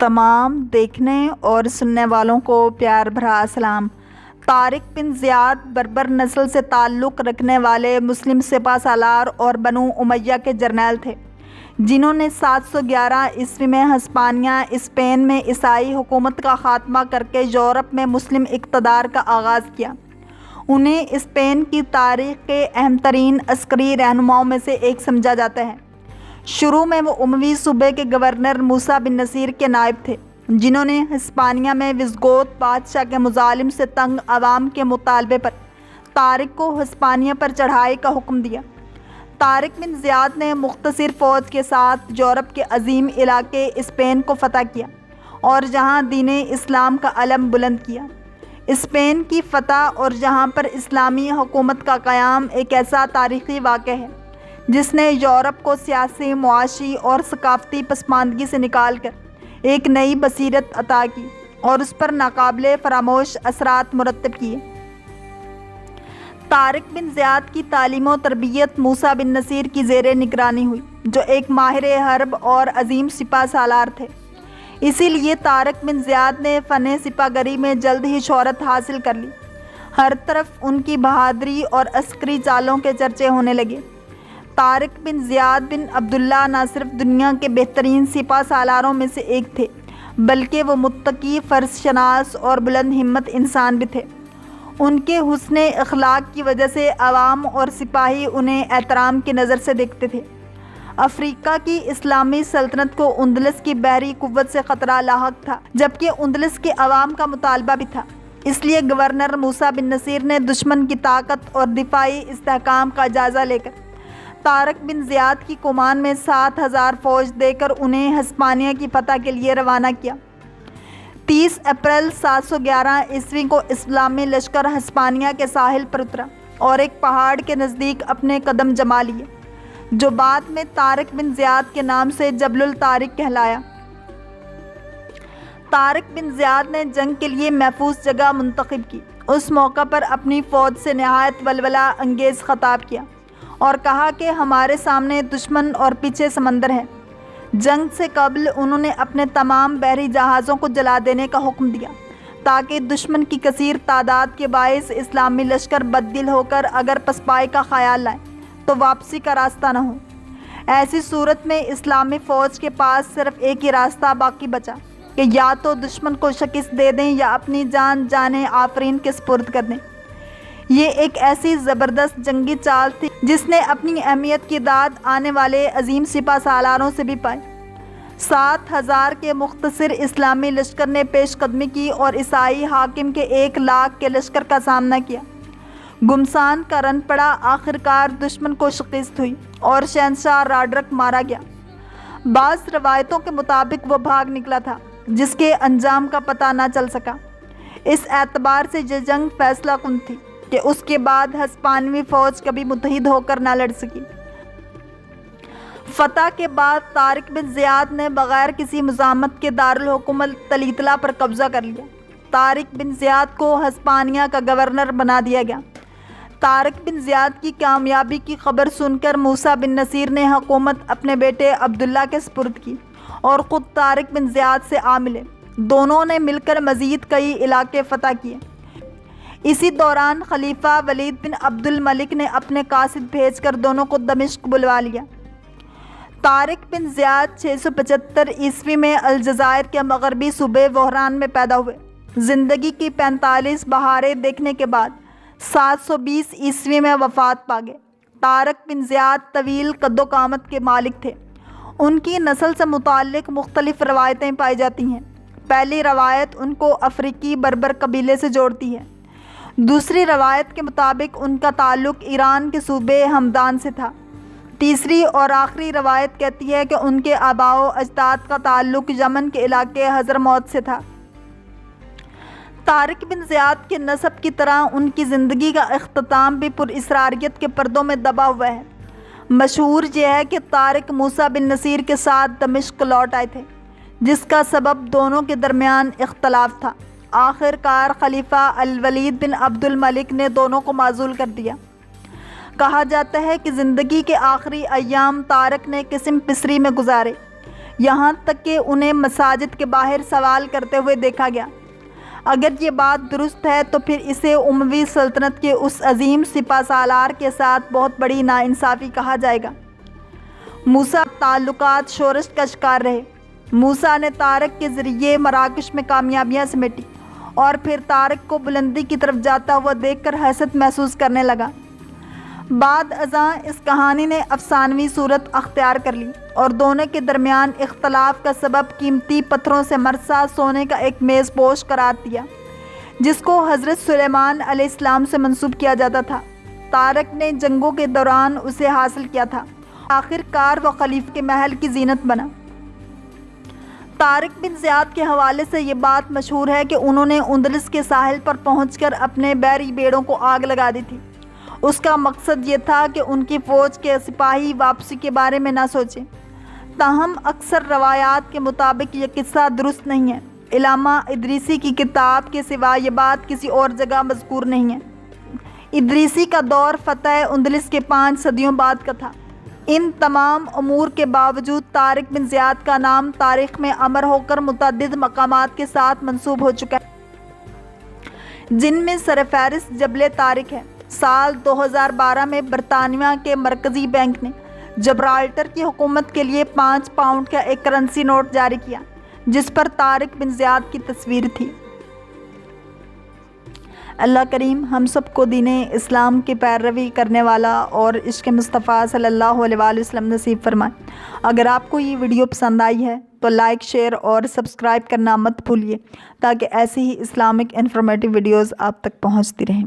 تمام دیکھنے اور سننے والوں کو پیار بھرا سلام۔ طارق بن زیاد بربر نسل سے تعلق رکھنے والے مسلم سپہ سالار اور بنو امیہ کے جرنیل تھے، جنہوں نے 711 عیسوی میں ہسپانیہ اسپین میں عیسائی حکومت کا خاتمہ کر کے یورپ میں مسلم اقتدار کا آغاز کیا۔ انہیں اسپین کی تاریخ کے اہم ترین عسکری رہنماؤں میں سے ایک سمجھا جاتا ہے۔ شروع میں وہ اموی صوبے کے گورنر موسیٰ بن نصیر کے نائب تھے، جنہوں نے ہسپانیہ میں وزگوت بادشاہ کے مظالم سے تنگ عوام کے مطالبے پر طارق کو ہسپانیہ پر چڑھائی کا حکم دیا۔ طارق بن زیاد نے مختصر فوج کے ساتھ یورپ کے عظیم علاقے اسپین کو فتح کیا اور جہاں دین اسلام کا علم بلند کیا۔ اسپین کی فتح اور جہاں پر اسلامی حکومت کا قیام ایک ایسا تاریخی واقعہ ہے جس نے یورپ کو سیاسی، معاشی اور ثقافتی پسماندگی سے نکال کر ایک نئی بصیرت عطا کی اور اس پر ناقابل فراموش اثرات مرتب کیے۔ طارق بن زیاد کی تعلیم و تربیت موسیٰ بن نصیر کی زیر نگرانی ہوئی، جو ایک ماہر حرب اور عظیم سپہ سالار تھے۔ اسی لیے طارق بن زیاد نے فن سپہ گری میں جلد ہی شہرت حاصل کر لی۔ ہر طرف ان کی بہادری اور عسکری چالوں کے چرچے ہونے لگے۔ طارق بن زیاد بن عبداللہ نہ صرف دنیا کے بہترین سپہ سالاروں میں سے ایک تھے، بلکہ وہ متقی، فرض شناس اور بلند ہمت انسان بھی تھے۔ ان کے حسن اخلاق کی وجہ سے عوام اور سپاہی انہیں احترام کی نظر سے دیکھتے تھے۔ افریقہ کی اسلامی سلطنت کو اندلس کی بحری قوت سے خطرہ لاحق تھا، جبکہ اندلس کے عوام کا مطالبہ بھی تھا۔ اس لیے گورنر موسیٰ بن نصیر نے دشمن کی طاقت اور دفاعی استحکام کا جائزہ لے کر طارق بن زیاد کی کمان میں 7,000 فوج دے کر انہیں ہسپانیہ کی فتح کے لیے روانہ کیا۔ 30 اپریل 711 عیسوی کو اسلامی لشکر ہسپانیہ کے ساحل پر اترا اور ایک پہاڑ کے نزدیک اپنے قدم جما لیے، جو بعد میں طارق بن زیاد کے نام سے جبل الطارق کہلایا۔ طارق بن زیاد نے جنگ کے لیے محفوظ جگہ منتخب کی۔ اس موقع پر اپنی فوج سے نہایت ولولہ انگیز خطاب کیا اور کہا کہ ہمارے سامنے دشمن اور پیچھے سمندر ہے۔ جنگ سے قبل انہوں نے اپنے تمام بحری جہازوں کو جلا دینے کا حکم دیا، تاکہ دشمن کی کثیر تعداد کے باعث اسلامی لشکر بددل ہو کر اگر پسپائی کا خیال لائیں تو واپسی کا راستہ نہ ہو۔ ایسی صورت میں اسلامی فوج کے پاس صرف ایک ہی راستہ باقی بچا کہ یا تو دشمن کو شکست دے دیں یا اپنی جان جانیں آفرین کے سپرد کر دیں۔ یہ ایک ایسی زبردست جنگی چال تھی جس نے اپنی اہمیت کی داد آنے والے عظیم سپہ سالاروں سے بھی پائی۔ 7,000 کے مختصر اسلامی لشکر نے پیش قدمی کی اور عیسائی حاکم کے 1 لاکھ کے لشکر کا سامنا کیا۔ گمسان کا رن پڑا، آخرکار دشمن کو شکست ہوئی اور شہنشاہ راڈرک مارا گیا۔ بعض روایتوں کے مطابق وہ بھاگ نکلا تھا، جس کے انجام کا پتہ نہ چل سکا۔ اس اعتبار سے یہ جنگ فیصلہ کن تھی کہ اس کے بعد ہسپانوی فوج کبھی متحد ہو کر نہ لڑ سکی۔ فتح کے بعد طارق بن زیاد نے بغیر کسی مزاحمت کے دارالحکومت طلیطلہ پر قبضہ کر لیا۔ طارق بن زیاد کو ہسپانیہ کا گورنر بنا دیا گیا۔ طارق بن زیاد کی کامیابی کی خبر سن کر موسیٰ بن نصیر نے حکومت اپنے بیٹے عبداللہ کے سپرد کی اور خود طارق بن زیاد سے آ ملے۔ دونوں نے مل کر مزید کئی علاقے فتح کیے۔ اسی دوران خلیفہ ولید بن عبد الملک نے اپنے قاصد بھیج کر دونوں کو دمشق بلوا لیا۔ طارق بن زیاد 675 عیسوی میں الجزائر کے مغربی صوبے وہران میں پیدا ہوئے۔ زندگی کی 45 بہاریں دیکھنے کے بعد 720 عیسوی میں وفات پا گئے۔ طارق بن زیاد طویل قد و قامت کے مالک تھے۔ ان کی نسل سے متعلق مختلف روایتیں پائی جاتی ہیں۔ پہلی روایت ان کو افریقی بربر قبیلے سے جوڑتی ہے۔ دوسری روایت کے مطابق ان کا تعلق ایران کے صوبے ہمدان سے تھا۔ تیسری اور آخری روایت کہتی ہے کہ ان کے آباء و اجداد کا تعلق یمن کے علاقے حضرموت سے تھا۔ طارق بن زیاد کے نسب کی طرح ان کی زندگی کا اختتام بھی پر اسراریت کے پردوں میں دبا ہوا ہے۔ مشہور یہ ہے کہ طارق موسیٰ بن نصیر کے ساتھ دمشق لوٹ آئے تھے، جس کا سبب دونوں کے درمیان اختلاف تھا۔ آخر کار خلیفہ الولید بن عبد الملک نے دونوں کو معزول کر دیا۔ کہا جاتا ہے کہ زندگی کے آخری ایام طارق نے قسم پسری میں گزارے۔ یہاں تک کہ انہیں مساجد کے باہر سوال کرتے ہوئے دیکھا گیا۔ اگر یہ بات درست ہے تو پھر اسے اموی سلطنت کے اس عظیم سپہ سالار کے ساتھ بہت بڑی ناانصافی کہا جائے گا۔ موسیٰ تعلقات شورش کا شکار رہے۔ موسیٰ نے طارق کے ذریعے مراکش میں کامیابیاں سمیٹی اور پھر طارق کو بلندی کی طرف جاتا ہوا دیکھ کر حیرت محسوس کرنے لگا۔ بعد ازاں اس کہانی نے افسانوی صورت اختیار کر لی اور دونوں کے درمیان اختلاف کا سبب قیمتی پتھروں سے مرصع سونے کا ایک میز پوش قرار دیا، جس کو حضرت سلیمان علیہ السلام سے منسوب کیا جاتا تھا۔ طارق نے جنگوں کے دوران اسے حاصل کیا تھا، آخر کار وہ خلیفہ کے محل کی زینت بنا۔ طارق بن زیاد کے حوالے سے یہ بات مشہور ہے کہ انہوں نے اندلس کے ساحل پر پہنچ کر اپنے بیری بیڑوں کو آگ لگا دی تھی۔ اس کا مقصد یہ تھا کہ ان کی فوج کے سپاہی واپسی کے بارے میں نہ سوچیں۔ تاہم اکثر روایات کے مطابق یہ قصہ درست نہیں ہے۔ علامہ ادریسی کی کتاب کے سوا یہ بات کسی اور جگہ مذکور نہیں ہے۔ ادریسی کا دور فتح اندلس کے 5 صدیوں بعد کا تھا۔ ان تمام امور کے باوجود طارق بن زیاد کا نام تاریخ میں امر ہو کر متعدد مقامات کے ساتھ منسوب ہو چکا ہے، جن میں سرفہرست جبل طارق ہے۔ سال 2012 میں برطانیہ کے مرکزی بینک نے جبرالٹر کی حکومت کے لیے 5 پاؤنڈ کا ایک کرنسی نوٹ جاری کیا، جس پر طارق بن زیاد کی تصویر تھی۔ اللہ کریم ہم سب کو دین اسلام کی پیروی کرنے والا اور عشق مصطفیٰ صلی اللہ علیہ وآلہ وسلم نصیب فرمائے۔ اگر آپ کو یہ ویڈیو پسند آئی ہے تو لائک، شیئر اور سبسکرائب کرنا مت بھولیے تاکہ ایسی ہی اسلامک انفارمیٹیو ویڈیوز آپ تک پہنچتی رہیں۔